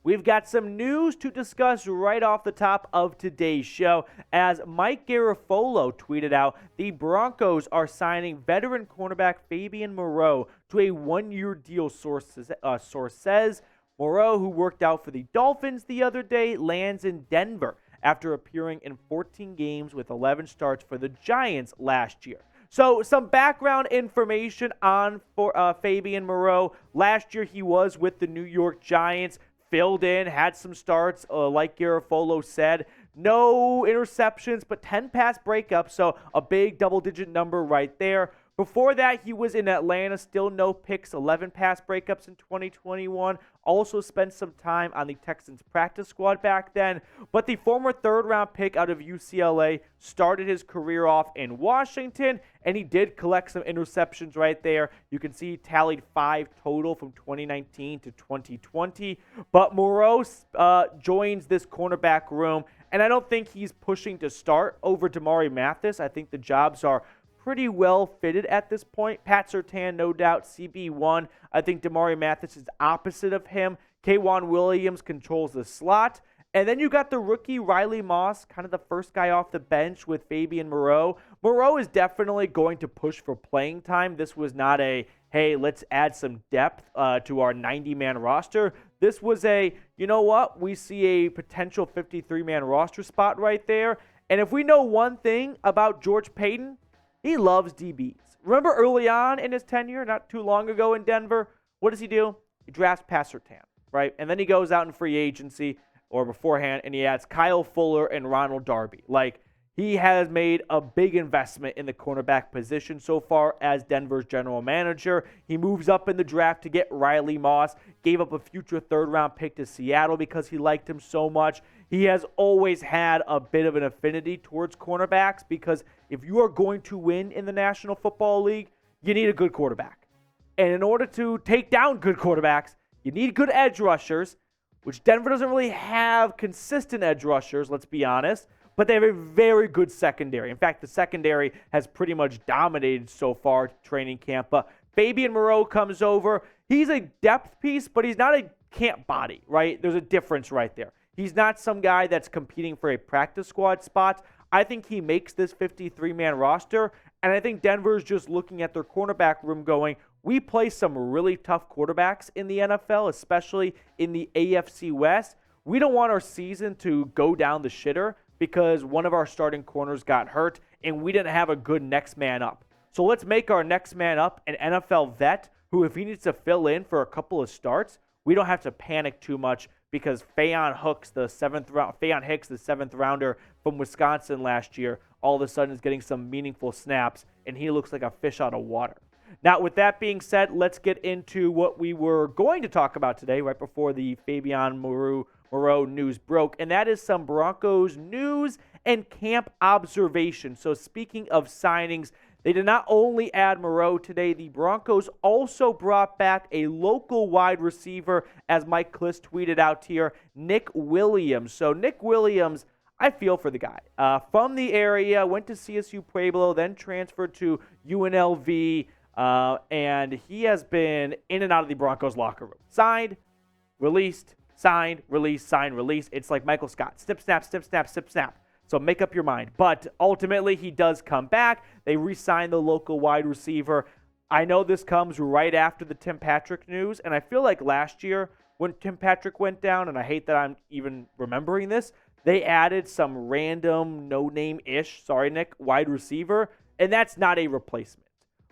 We've got some news to discuss right off the top of today's show. As Mike Garafolo tweeted out, the Broncos are signing veteran cornerback Fabian Moreau to a one-year deal, source says. Moreau, who worked out for the Dolphins the other day, lands in Denver after appearing in 14 games with 11 starts for the Giants last year. So some background information on Fabian Moreau. Last year he was with the New York Giants, filled in, had some starts, like Garafolo said. No interceptions, but 10 pass breakups, so a big double-digit number right there. Before that, he was in Atlanta, still no picks, 11 pass breakups in 2021. Also spent some time on the Texans practice squad back then. But the former third-round pick out of UCLA started his career off in Washington, and he did collect some interceptions right there. You can see he tallied 5 total from 2019 to 2020. But Moreau joins this cornerback room, and I don't think he's pushing to start over Damari Mathis. I think the jobs are pretty well fitted at this point. Pat Surtain, no doubt, CB1. I think Damari Mathis is opposite of him. K'Wan Williams controls the slot. And then you got the rookie Riley Moss, kind of the first guy off the bench with Fabian Moreau. Moreau is definitely going to push for playing time. This was not a, hey, let's add some depth to our 90-man roster. This was a, you know what, we see a potential 53-man roster spot right there. And if we know one thing about George Paton, he loves DBs. Remember early on in his tenure, not too long ago in Denver, what does he do? He drafts Pat Surtain, right? And then he goes out in free agency or beforehand, and he adds Kyle Fuller and Ronald Darby. Like, he has made a big investment in the cornerback position so far as Denver's general manager. He moves up in the draft to get Riley Moss, gave up a future third-round pick to Seattle because he liked him so much. He has always had a bit of an affinity towards cornerbacks because if you are going to win in the National Football League, you need a good quarterback. And in order to take down good quarterbacks, you need good edge rushers, which Denver doesn't really have consistent edge rushers, let's be honest. But they have a very good secondary. In fact, the secondary has pretty much dominated so far training camp. Fabian Moreau comes over. He's a depth piece, but he's not a camp body, right? There's a difference right there. He's not some guy that's competing for a practice squad spot. I think he makes this 53-man roster, and I think Denver's just looking at their cornerback room going, we play some really tough quarterbacks in the NFL, especially in the AFC West. We don't want our season to go down the shitter because one of our starting corners got hurt and we didn't have a good next man up. So let's make our next man up an NFL vet who, if he needs to fill in for a couple of starts, we don't have to panic too much because Faion Hicks, the seventh rounder from Wisconsin last year, all of a sudden is getting some meaningful snaps and he looks like a fish out of water. Now, with that being said, let's get into what we were going to talk about today right before the Fabian Moreau news broke, and that is some Broncos news and camp observation. So speaking of signings, they did not only add Moreau today, the Broncos also brought back a local wide receiver, as Mike Kliss tweeted out here, Nick Williams. So Nick Williams, I feel for the guy. From the area, went to CSU Pueblo, then transferred to UNLV, and he has been in and out of the Broncos locker room. Signed, released, signed, release, sign, release. It's like Michael Scott. Snip, snap, snip, snap, snip, snap. So make up your mind. But ultimately, he does come back. They re-signed the local wide receiver. I know this comes right after the Tim Patrick news, and I feel like last year when Tim Patrick went down, and I hate that I'm even remembering this, they added some random, no-name-ish, sorry, Nick, wide receiver, and that's not a replacement.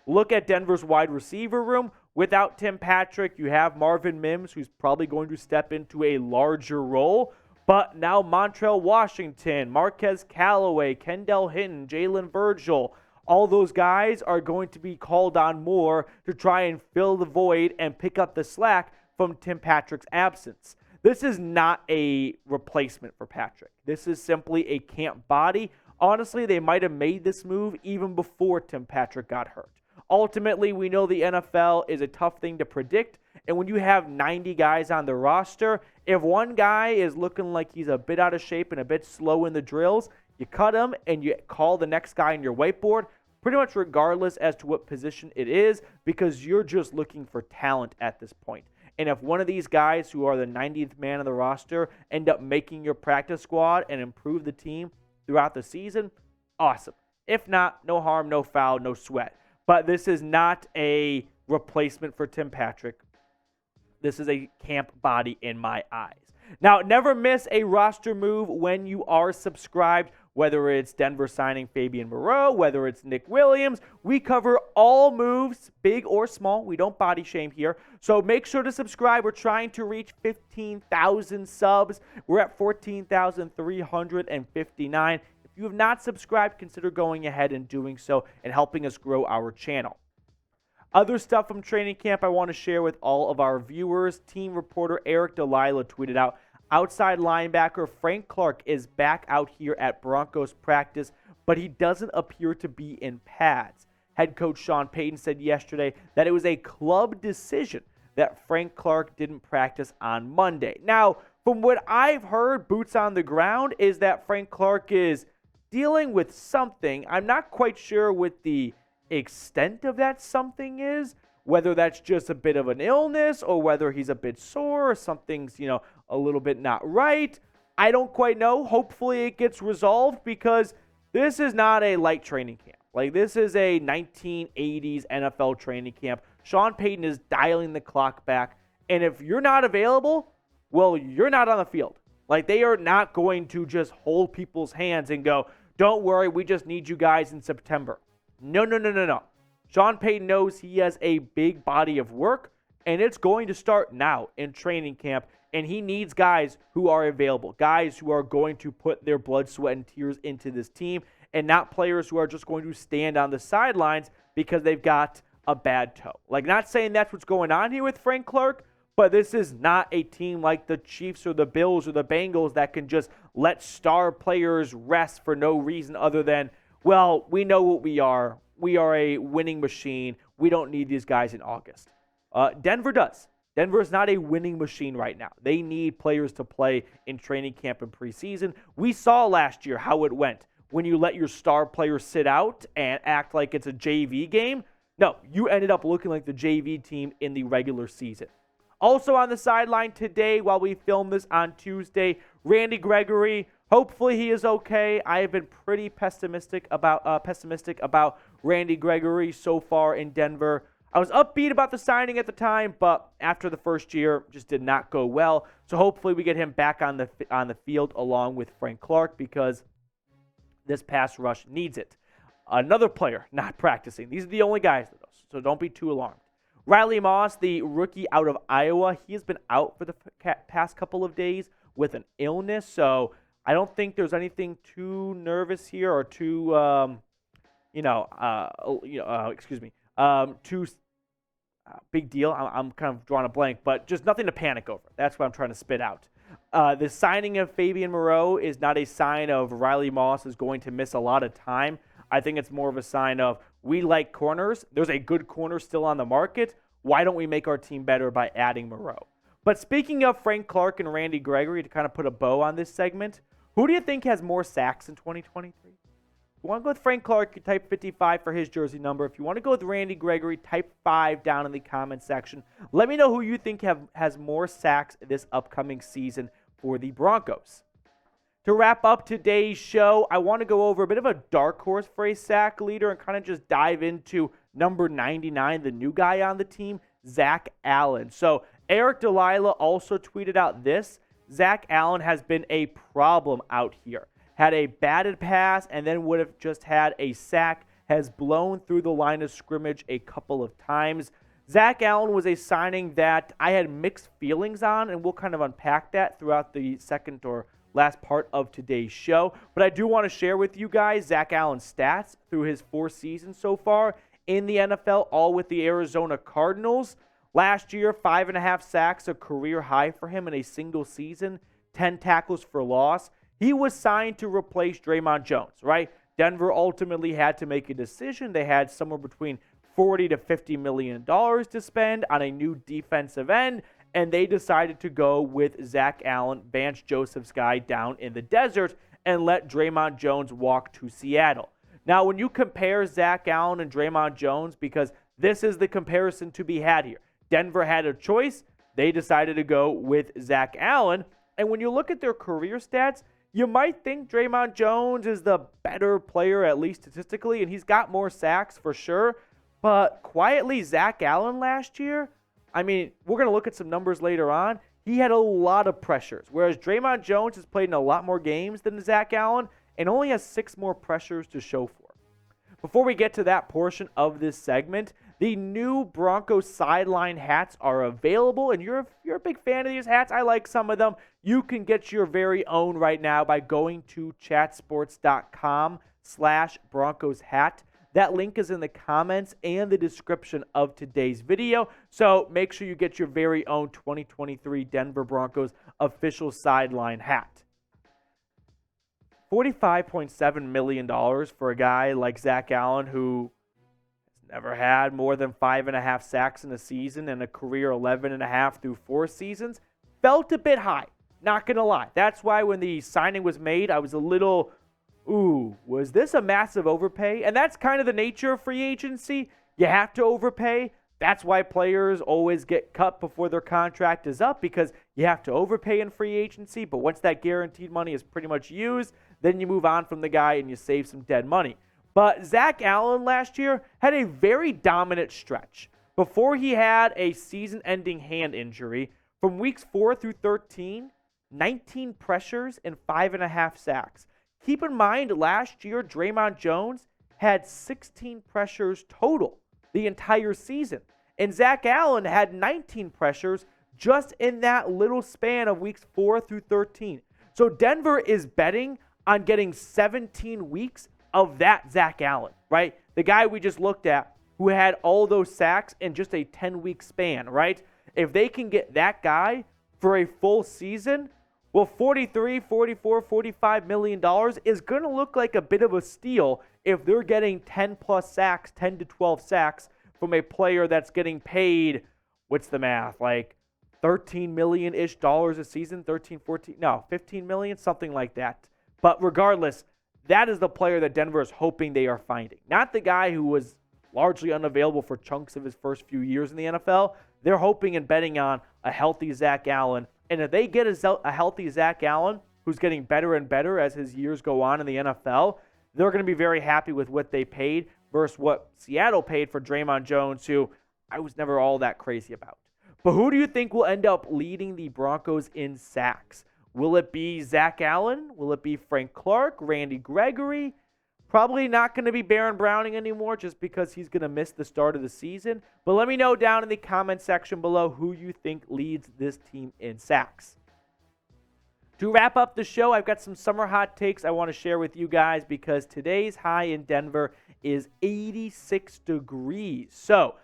Look at Denver's wide receiver room. Without Tim Patrick, you have Marvin Mims, who's probably going to step into a larger role. But now Montrell Washington, Marquez Callaway, Kendall Hinton, Jalen Virgil, all those guys are going to be called on more to try and fill the void and pick up the slack from Tim Patrick's absence. This is not a replacement for Patrick. This is simply a camp body. Honestly, they might have made this move even before Tim Patrick got hurt. Ultimately, we know the NFL is a tough thing to predict, and when you have 90 guys on the roster, if one guy is looking like he's a bit out of shape and a bit slow in the drills, you cut him and you call the next guy on your whiteboard, pretty much regardless as to what position it is, because you're just looking for talent at this point. And if one of these guys who are the 90th man of the roster end up making your practice squad and improve the team throughout the season, awesome. If not, no harm, no foul, no sweat. But this is not a replacement for Tim Patrick. This is a camp body in my eyes. Now, never miss a roster move when you are subscribed, whether it's Denver signing Fabian Moreau, whether it's Nick Williams. We cover all moves, big or small. We don't body shame here. So make sure to subscribe. We're trying to reach 15,000 subs. We're at 14,359. If you have not subscribed, consider going ahead and doing so and helping us grow our channel. Other stuff from training camp I want to share with all of our viewers. Team reporter Eric Delilah tweeted out, outside linebacker Frank Clark is back out here at Broncos practice, but he doesn't appear to be in pads. Head coach Sean Payton said yesterday that it was a club decision that Frank Clark didn't practice on Monday. Now, from what I've heard, boots on the ground, is that Frank Clark is dealing with something. I'm not quite sure what the extent of that something is, whether that's just a bit of an illness or whether he's a bit sore or something's, a little bit not right. I don't quite know. Hopefully it gets resolved because this is not a light training camp. Like, this is a 1980s NFL training camp. Sean Payton is dialing the clock back. And if you're not available, well, you're not on the field. Like, they are not going to just hold people's hands and go, don't worry, we just need you guys in September. No. Sean Payton knows he has a big body of work, and it's going to start now in training camp, and he needs guys who are available, guys who are going to put their blood, sweat, and tears into this team, and not players who are just going to stand on the sidelines because they've got a bad toe. Like, not saying that's what's going on here with Frank Clark, but this is not a team like the Chiefs or the Bills or the Bengals that can just let star players rest for no reason other than, well, we know what we are. We are a winning machine. We don't need these guys in August. Denver does. Denver is not a winning machine right now. They need players to play in training camp and preseason. We saw last year how it went when you let your star players sit out and act like it's a JV game. No, you ended up looking like the JV team in the regular season. Also on the sideline today, while we film this on Tuesday, Randy Gregory. Hopefully he is okay. I have been pretty pessimistic about Randy Gregory so far in Denver. I was upbeat about the signing at the time, but after the first year, just did not go well. So hopefully we get him back on the field along with Frank Clark because this pass rush needs it. Another player not practicing. These are the only guys, so don't be too alarmed. Riley Moss, the rookie out of Iowa, he has been out for the past couple of days with an illness, so I don't think there's anything too nervous here or too, too big deal. I'm kind of drawing a blank, but just nothing to panic over. That's what I'm trying to spit out. The signing of Fabian Moreau is not a sign of Riley Moss is going to miss a lot of time. I think it's more of a sign of we like corners. There's a good corner still on the market. Why don't we make our team better by adding Moreau? But speaking of Frank Clark and Randy Gregory, to kind of put a bow on this segment, who do you think has more sacks in 2023? If you want to go with Frank Clark, you type 55 for his jersey number. If you want to go with Randy Gregory, type 5 down in the comment section. Let me know who you think has more sacks this upcoming season for the Broncos. To wrap up today's show, I want to go over a bit of a dark horse for a sack leader and kind of just dive into number 99, the new guy on the team, Zach Allen. So Eric Delilah also tweeted out this. Zach Allen has been a problem out here. Had a batted pass and then would have just had a sack. Has blown through the line of scrimmage a couple of times. Zach Allen was a signing that I had mixed feelings on, and we'll kind of unpack that throughout the second or last part of today's show. But I do want to share with you guys Zach Allen's stats through his 4 seasons so far in the NFL, all with the Arizona Cardinals. Last year, 5.5 sacks, a career high for him in a single season, 10 tackles for loss. He was signed to replace Dre'Mont Jones, right? Denver ultimately had to make a decision. They had somewhere between $40 to $50 million to spend on a new defensive end, and they decided to go with Zach Allen, Vance Joseph's guy down in the desert, and let Dre'Mont Jones walk to Seattle. Now, when you compare Zach Allen and Dre'Mont Jones, because this is the comparison to be had here, Denver had a choice. they decided to go with Zach Allen. And when you look at their career stats, you might think Dre'Mont Jones is the better player, at least statistically, and he's got more sacks for sure. But quietly, Zach Allen last year, I mean, we're going to look at some numbers later on. He had a lot of pressures, whereas Dre'Mont Jones has played in a lot more games than Zach Allen and only has 6 more pressures to show for. Before we get to that portion of this segment, the new Broncos sideline hats are available, and you're a big fan of these hats. I like some of them. You can get your very own right now by going to chatsports.com/Broncos hat. That link is in the comments and the description of today's video. So make sure you get your very own 2023 Denver Broncos official sideline hat. $45.7 million for a guy like Zach Allen, who has never had more than 5.5 sacks in a season and a career 11.5 through 4 seasons, felt a bit high. Not going to lie. That's why when the signing was made, I was a little, was this a massive overpay? And that's kind of the nature of free agency. You have to overpay. That's why players always get cut before their contract is up, because you have to overpay in free agency. But once that guaranteed money is pretty much used, then you move on from the guy and you save some dead money. But Zach Allen last year had a very dominant stretch. Before he had a season-ending hand injury, from weeks 4 through 13, 19 pressures and 5.5 sacks. Keep in mind, last year, Dre'Mont Jones had 16 pressures total the entire season. And Zach Allen had 19 pressures just in that little span of weeks 4 through 13. So Denver is betting on getting 17 weeks of that Zach Allen, right? The guy we just looked at who had all those sacks in just a 10-week span, right? If they can get that guy for a full season, well, $43, $44, $45 million is going to look like a bit of a steal if they're getting 10-plus sacks, 10 to 12 sacks from a player that's getting paid, what's the math, like $13 million-ish a season, 15 million, something like that. But regardless, that is the player that Denver is hoping they are finding. Not the guy who was largely unavailable for chunks of his first few years in the NFL. They're hoping and betting on a healthy Zach Allen. And if they get a healthy Zach Allen, who's getting better and better as his years go on in the NFL, they're going to be very happy with what they paid versus what Seattle paid for Dre'Mont Jones, who I was never all that crazy about. But who do you think will end up leading the Broncos in sacks? Will it be Zach Allen? Will it be Frank Clark, Randy Gregory? Probably not going to be Baron Browning anymore just because he's going to miss the start of the season. But let me know down in the comment section below who you think leads this team in sacks. To wrap up the show, I've got some summer hot takes I want to share with you guys because today's high in Denver is 86 degrees. So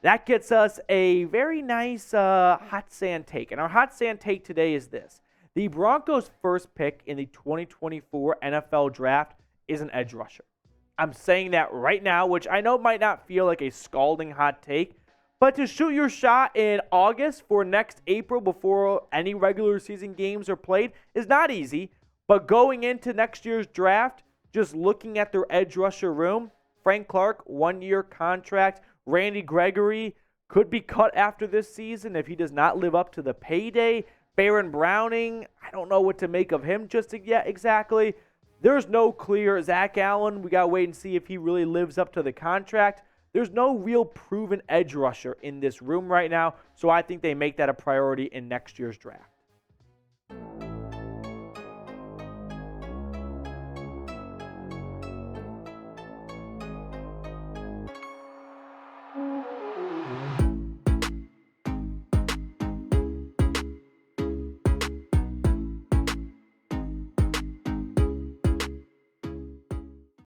that gets us a very nice hot sand take. And our hot sand take today is this. The Broncos' first pick in the 2024 NFL Draft is an edge rusher. I'm saying that right now, which I know might not feel like a scalding hot take, but to shoot your shot in August for next April before any regular season games are played is not easy. But going into next year's draft, just looking at their edge rusher room, Frank Clark, 1-year contract. Randy Gregory could be cut after this season if he does not live up to the payday. Baron Browning, I don't know what to make of him just yet exactly. There's no clear Zach Allen. We got to wait and see if he really lives up to the contract. There's no real proven edge rusher in this room right now, so I think they make that a priority in next year's draft.